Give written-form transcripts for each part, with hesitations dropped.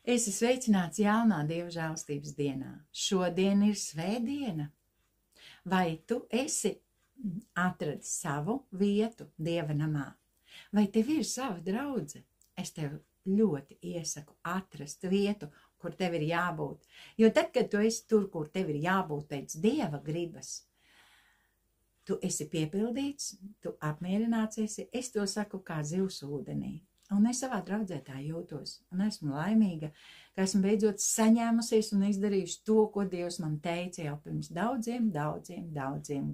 Esi sveicināts jaunā Dieva žēlstības dienā. Šodien ir svētdiena. Vai tu esi atradis savu vietu Dieva namā? Vai tev ir sava draudze? Es tev ļoti iesaku atrast vietu, kur tev ir jābūt. Jo tad, kad tu esi tur, kur tev ir jābūt pēc Dieva gribas, tu esi piepildīts, tu apmierināts esi. Es to saku kā zivs ūdenī. Un es savā draudzē tā jūtos, un esmu laimīga, ka esmu beidzot saņēmusies un izdarījuši to, ko Dievs man teica jau pirms daudziem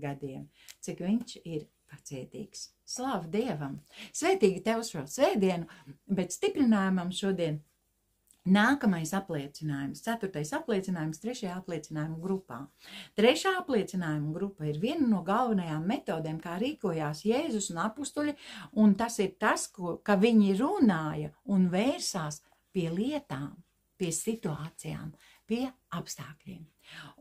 gadiem, cik viņš ir pacietīgs. Slāva Dievam! Svētīgi tev šo svētdienu, bet stiprinājumam šodien nākamais apliecinājums, 4. apliecinājums 3. apliecinājuma grupā. 3. apliecinājuma grupa ir viena no galvenajām metodēm, kā rīkojās Jēzus un apustuļi, un tas ir tas, ka viņi runāja un vērsās pie lietām, pie situācijām, pie apstākļiem.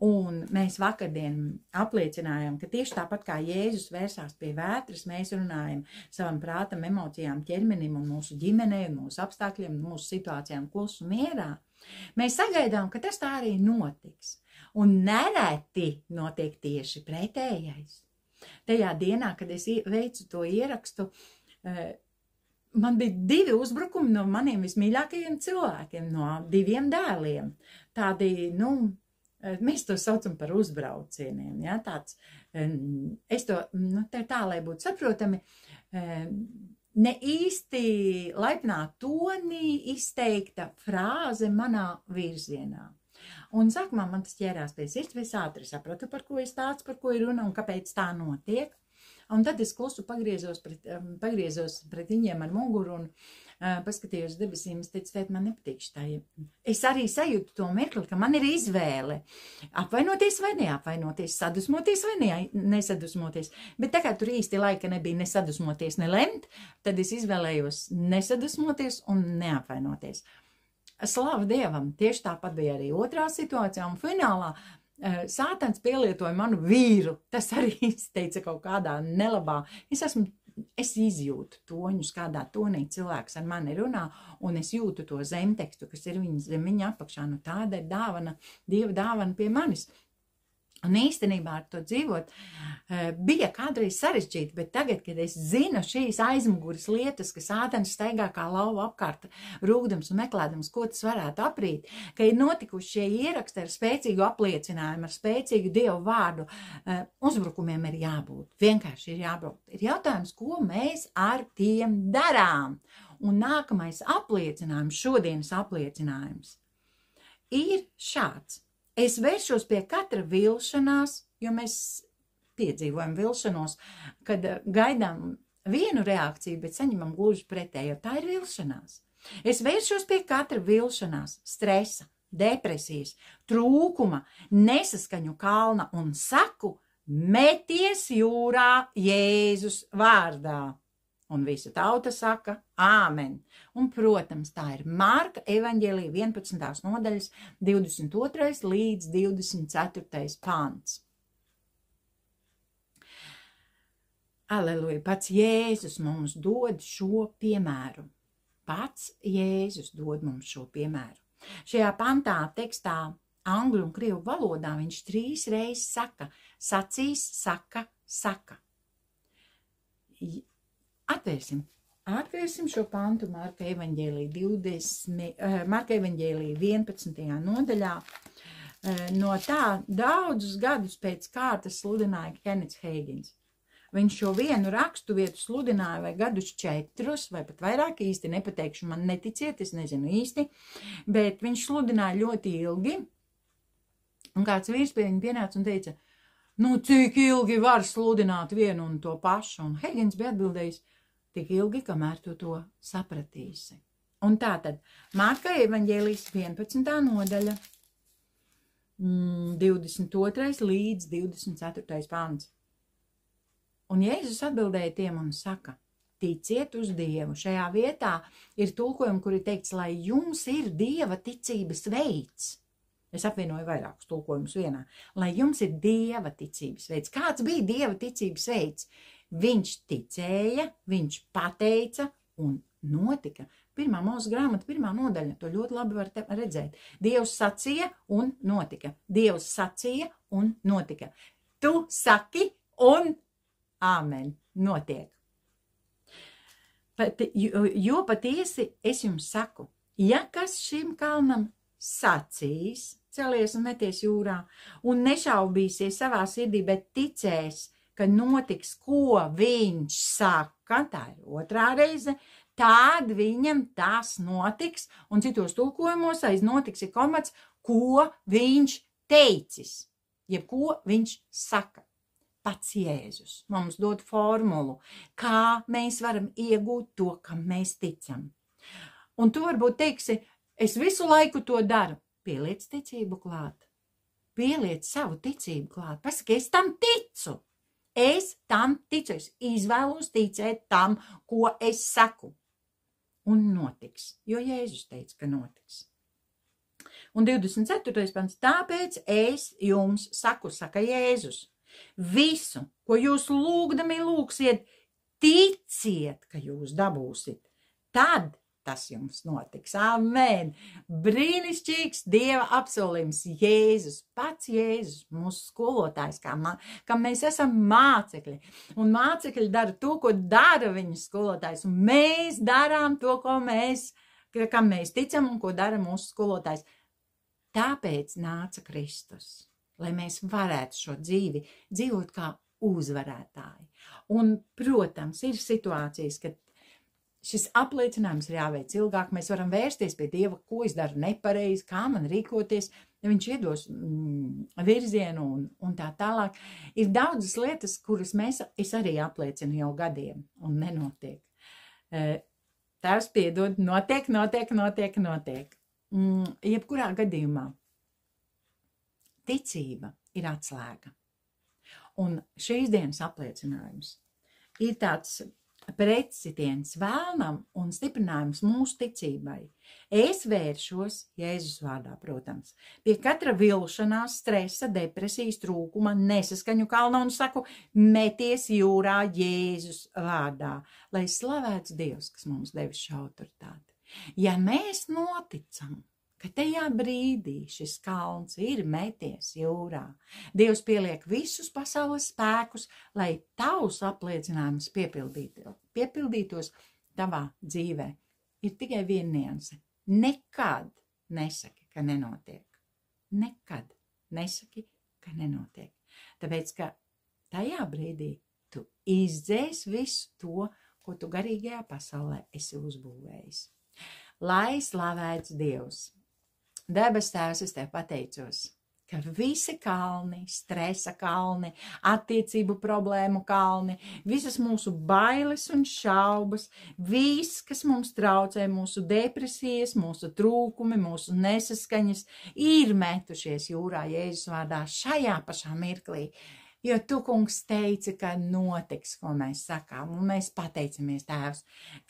Un mēs vakardien apliecinājām, ka tieši tāpat kā Jēzus vērsās pie vētras, mēs runājam savam prātam, emocijām, ķermenim un mūsu ģimenei, un mūsu apstākļiem, mūsu situācijām klusu mierā. Mēs sagaidām, ka tas tā arī notiks. Un nereti notiek tieši pretējais. Tajā dienā, kad es veicu to ierakstu, man bija 2 uzbrukumi no maniem vismīļākajiem cilvēkiem, no 2 dēliem. Tādi, mēs to saucam par uzbraucieniem, ja, tāds, es to, tā, lai būtu saprotami, ne īsti laipnā tonī izteikta frāze manā virzienā. Un sākumā man tas ķērās pie sirds, es ātri sapratu, par ko ir stāsts, par ko ir runa un kāpēc tā notiek. Un tad es klusu pagriezos pret viņiem ar muguru un paskatījos debesīm, es teicu, tēt, man nepatīk šitā. Es arī sajūtu to mirkli, ka man ir izvēle apvainoties vai neapvainoties, sadusmoties vai nesadusmoties. Bet tā kā tur īsti laika nebija ne sadusmoties, ne lemt, tad es izvēlējos nesadusmoties un neapvainoties. Slāva Dievam, tieši tāpat bija arī otrā situācijā un finālā. Sātans pielietoja manu vīru, tas arī izteica kaut kādā nelabā. Es izjūtu toņus, kādā tonī cilvēks ar mani runā, un es jūtu to zemtekstu, kas ir zem viņa apakšā. Tāda ir dāvana, Dieva dāvana pie manis. Un īstenībā ar to dzīvot bija kādreiz sarežģīti, bet tagad, kad es zinu šīs aizmuguras lietas, ka sātans staigā kā lauva apkārt, rūgdams un meklēdams, ko tas varētu aprīt, ka ir notikuši šie ieraksti ar spēcīgu apliecinājumu, ar spēcīgu Dievu vārdu, uzbrukumiem ir jābūt, vienkārši ir jābūt. Ir jautājums, ko mēs ar tiem darām? Un nākamais apliecinājums, šodienas apliecinājums, ir šāds. Es vēršos pie katra vilšanās, jo mēs piedzīvojam vilšanos, kad gaidām vienu reakciju, bet saņemam gluži pretējo. Tā ir vilšanās. Es vēršos pie katra vilšanās, stresa, depresijas, trūkuma, nesaskaņu kalna un saku, meties jūrā Jēzus vārdā. Un visa tauta saka, āmen. Un, protams, tā ir Marka evaņģēlija 11. nodaļas 22. līdz 24. pants. Aleluja, pats Jēzus mums dod šo piemēru. Pats Jēzus dod mums šo piemēru. Šajā pantā, tekstā, angļu un krievu valodā viņš 3 reizes saka, sacīs, saka, saka. Atvērsim šo pantu Marka evaņģēlija 11. nodaļā. No tā daudzus gadus pēc kārtas sludināja Kennets Hagins. Viņš šo vienu rakstu vietu sludināja vai gadus 4 vai pat vairāk, īsti nepateikšu, man neticiet, es nezinu īsti, bet viņš sludināja ļoti ilgi. Un kāds vīrs pie viņa pienāca un teica, cik ilgi var sludināt vienu un to pašu? Un Hagins bija atbildējis, tik ilgi, kamēr tu to sapratīsi. Un tātad, Marka evaņģēlijas 11. nodaļa, 22. līdz 24. pants. Un Jēzus atbildēja tiem un saka, ticiet uz Dievu. Šajā vietā ir tulkojumi, kur ir teikts, lai jums ir Dieva ticības veids. Es apvienoju vairākus tulkojumus vienā. Lai jums ir Dieva ticības veids. Kāds bija Dieva ticības veids? Viņš ticēja, viņš pateica un notika. Pirmā mūsu grāmata, 1. nodaļa, to ļoti labi var redzēt. Dievs sacīja un notika. Dievs sacīja un notika. Tu saki un āmen, notiek. Jo patiesi es jums saku, ja kas šim kalnam sacīs, celies un meties jūrā, un nešaubīsies savā sirdī, bet ticēs, ka notiks, ko viņš saka, tā ir otrā reize, tad viņam tas notiks, un citos tulkojumos aiz notiks ir komats, ko viņš teicis, jeb ko viņš saka. Pats Jēzus mums dod formulu, kā mēs varam iegūt to, kam mēs ticam. Un tu varbūt teiksi, es visu laiku to daru. Pieliec ticību klāt. Pieliec savu ticību klāt. Pasaki, es tam ticu. Es tam ticu. Es izvēlos ticēt tam, ko es saku. Un notiks. Jo Jēzus teica, ka notiks. Un 24. pants. Tāpēc es jums saku, saka Jēzus. Visu, ko jūs lūgdami lūgsiet, ticiet, ka jūs dabūsit. Tad tas jums notiks. Amen. Brīnišķīgs Dieva apsolījums. Jēzus, pats Jēzus, mūsu skolotājs, kam mēs esam mācekļi. Un mācekļi dara to, ko dara viņu skolotājs. Un mēs darām to, kam mēs ticam un ko dara mūsu skolotājs. Tāpēc nāca Kristus. Lai mēs varētu šo dzīvi dzīvot kā uzvarētāji. Un, protams, ir situācijas, kad šis apliecinājums ir jāveic ilgāk. Mēs varam vērsties pie Dieva, ko es daru nepareizi, kā man rīkoties, ja viņš iedos virzienu un tā tālāk. Ir daudzas lietas, kuras es arī apliecinu jau gadiem un nenotiek. Tēvs piedod, notiek. Jebkurā gadījumā. Ticība ir atslēga. Un šīs dienas apliecinājums ir tāds pretsitiens vēlnam un stiprinājums mūsu ticībai. Es vēršos Jēzus vārdā, protams, pie katra vilšanās, stresa, depresijas, trūkuma, nesaskaņu kalna un saku, meties jūrā Jēzus vārdā, lai slavēts Dievs, kas mums devis šo autoritāti. Ja mēs noticam, ka tajā brīdī šis kalns ir meties jūrā. Dievs pieliek visus pasaules spēkus, lai tavs apliecinājums piepildītos tavā dzīvē. Ir tikai viena nianse. Nekad nesaki, ka nenotiek. Nekad nesaki, ka nenotiek. Tāpēc, ka tajā brīdī tu izdzēs visu to, ko tu garīgajā pasaulē esi uzbūvējis. Lai slavēts Dievs! Debes Tēvs, es tev pateicos, ka visi kalni, stresa kalni, attiecību problēmu kalni, visas mūsu bailes un šaubas, viss, kas mums traucē, mūsu depresijas, mūsu trūkumi, mūsu nesaskaņas, ir metušies jūrā Jēzus vārdā šajā pašā mirklī. Jo tu, kungs, teici, ka notiks, ko mēs sakām, un mēs pateicamies, Tēvs,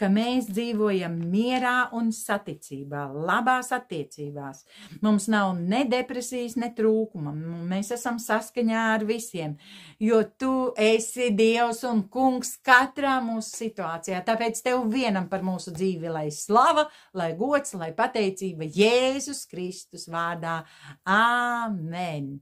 ka mēs dzīvojam mierā un saticībā, labās attiecībās. Mums nav ne depresijas, ne trūkuma, mēs esam saskaņā ar visiem, jo tu esi Dievs un kungs katrā mūsu situācijā, tāpēc tev vienam par mūsu dzīvi, lai slava, lai gods, lai pateicība Jēzus Kristus vārdā. Āmen!